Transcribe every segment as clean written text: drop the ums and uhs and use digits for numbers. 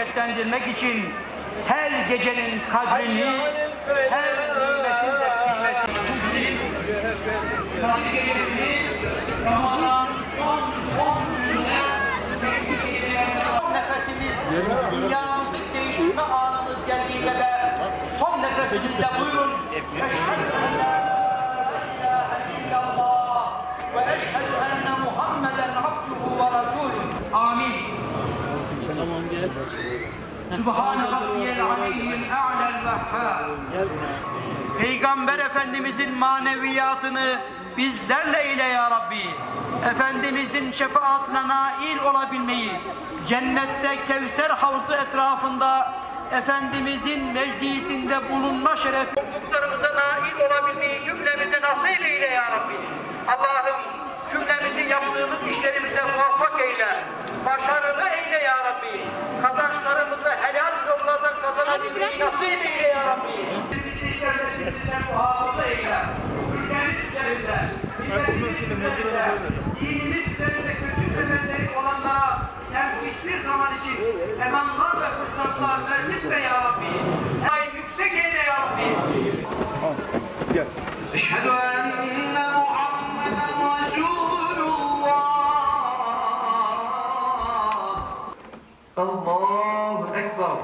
bereketlendirmek için her gecenin kadrini, her nimetin de kıymetini, Kadir Gecesi'ni Ramazan son 10 gününe son nefesimiz, dünyamızı değiştirme anımız geldiğinde de son nefesimizde buyurun. Eşhedü en la ilahe illallah ve eşhedü enne Muhammeden abduhu ve resuluh. Amin. Sübhane Rabbiyel aliyyil a'lel vehhab. Peygamber Efendimizin maneviyatını bizlerle eyle ya Rabbi. Efendimizin şefaatine nail olabilmeyi, cennette Kevser havzı etrafında Efendimizin meclisinde bulunma şerefi, hukuklarımıza nail olabilmeyi cümlemize nasip eyle ya Rabbi. Allah'ım cümlemizi yaptığımız işlerimize muvaffak eyle, başarılı eyle ya Rabbi. Kazançlarımızı helal yollardan kazanabilmeyi nasip eyle ya Rabbi. Devletimizi muhafaza eyle, ülkemiz üzerinde, milletimiz üzerinde, dinimiz üzerinde kötü emelleri olanlara sen hiçbir zaman için emanlar ve fırsatlar verdirtme ya Rabbi. Ay yüksek eyle ya Rabbi. Gel. Eşhedü enne Muhammeden Resulullah. Allahu Ekber.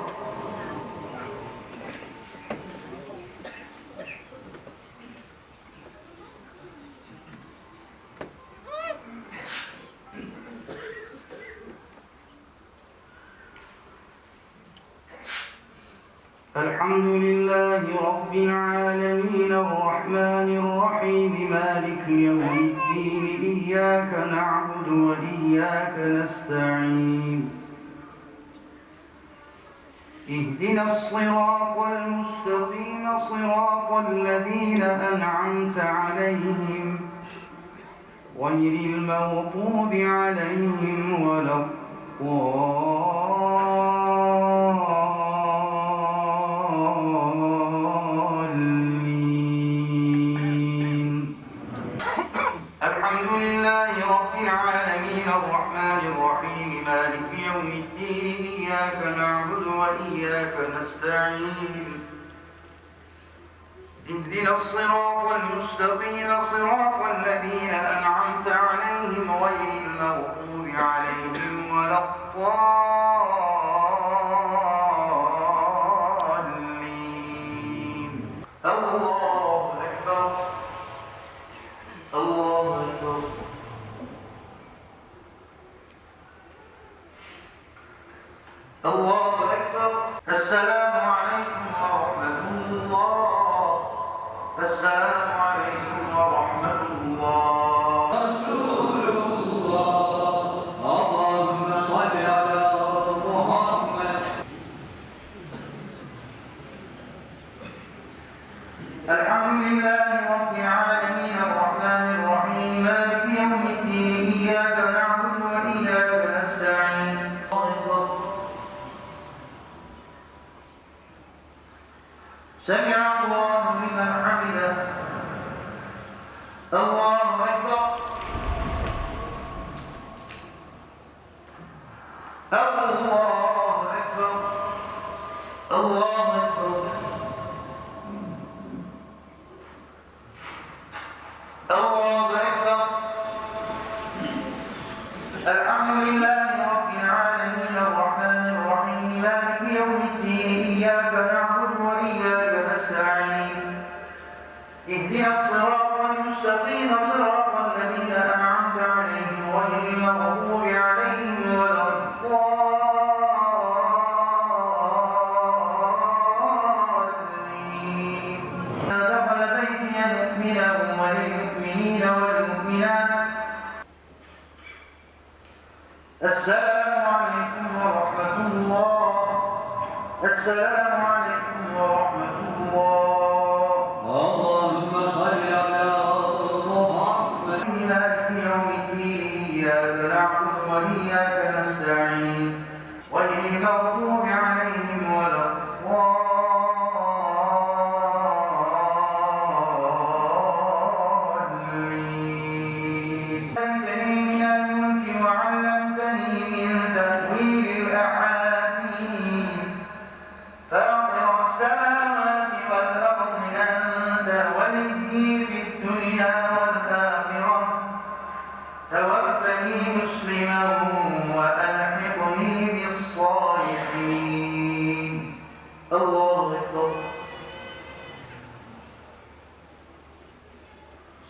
الحمد لله رب العالمين الرحمن الرحيم مالك يوم الدين إياك نعبد وإياك نستعين اهدنا الصراط المستقيم صراط الذين أنعمت عليهم غير المغضوب عليهم ولا الرحمن الرحيم مالك يوم الدين إياك نعبد وإياك نستعين اهدنا الصراط المستقيم صراط الذين أنعمت عليهم غير المغضوب عليهم ولا الضالين. الله أكبر. الله أكبر. الله أكبر. السلام عليكم ورحمة الله. السلام عليكم ورحمة الله. رسول الله اللهم صل على محمد. الحمد لله رب العالمين الرحمن الرحيم مالك يوم الدين إياك نعبد وإياك نستعين. سمع الله لمن حمده. الله أكبر. الله أكبر. الله أكبر. الله أكبر. الحمد لله رب العالمين الرحمن الرحيم مالك يوم الدين إياك نعبد وإياك نستعين اهدنا الصراط المستقيم صراط الذين أنعمت عليهم غير المغضوب عليهم ولا الضالين. دخل بيتي مؤمنا وللمؤمنين والمؤمنات. السلام عليكم ورحمة الله. السلام عليكم ورحمة الله. اللهم صل على محمد. مالك يوم الدين إياك نعبد وإياك نستعين غير المغضوب عليهم ولا الضالين. علمتني من الملك وعلمتني من تأويل الأحاديث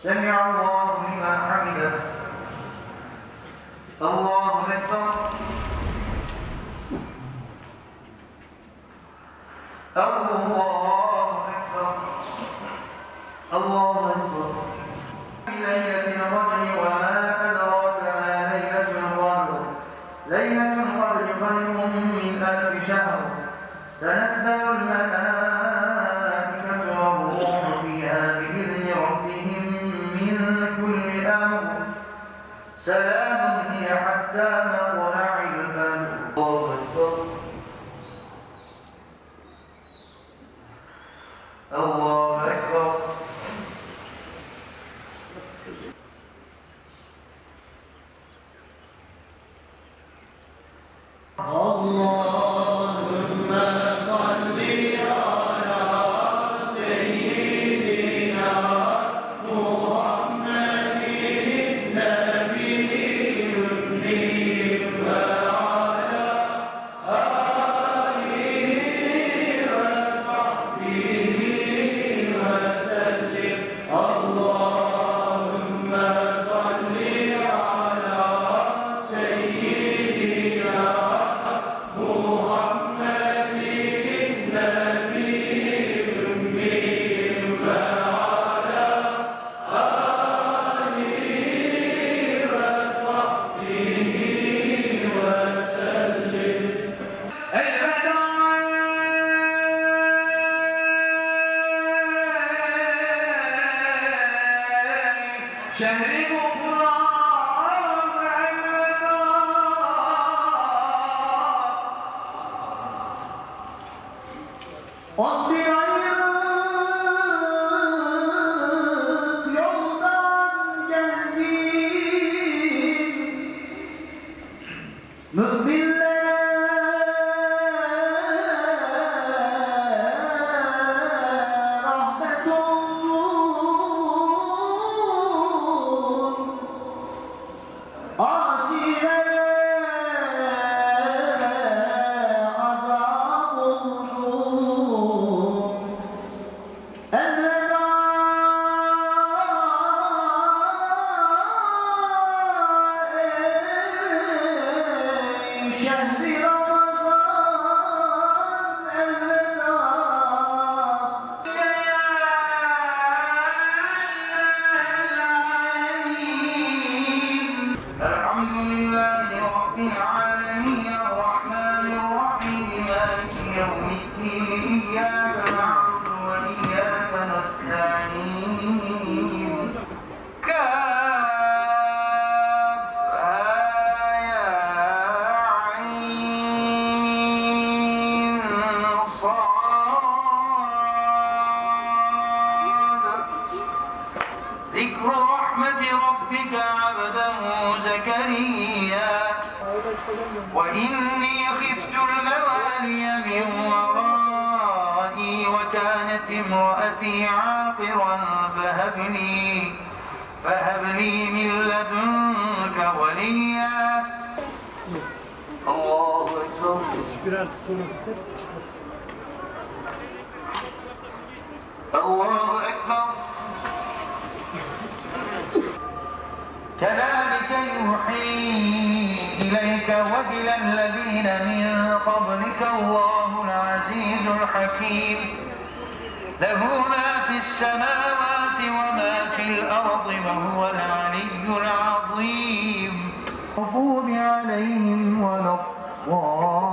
سمع الله لمن حمده الله أكبر الله أكبر الله أكبر ليلة القدر وما أدراك ما ليلة القدر ليلة القدر خير من 1000 شهر تنزل الملائكة والروح فيها بإذن ربهم من كل أمر سلام هي حتى مطلع الفجر الله أكبر الله أكبر اللهم صل على سيدنا محمد النبي الأمي وعلى آله وصحبه وسلم اللهم صل على سيدنا محمد النبي الأمي وعلى آله وصحبه وسلم شهر غفران الوداع ayrılık yoldan geldim müminlere rahmet oldun asilere azap oldun elveda ey şehri Ramazan elveda الحمد لله رب العالمين الرحمن الرحيم مالك يوم الدين إياك نعبد وإياك نستعين كافها يا عين صاد ذكر رحمة ربك عبده زكريا وإني خفت الموالي من ورائي وكانت امرأتي عاقرا فهب لي من لدنك وليا الله أكبر الله أكبر كذلك يوحي إليك وإلى الذين من قبلك الله العزيز الحكيم له ما في السماوات وما في الأرض وهو العلي العظيم المغضوب عليهم ولا الضالين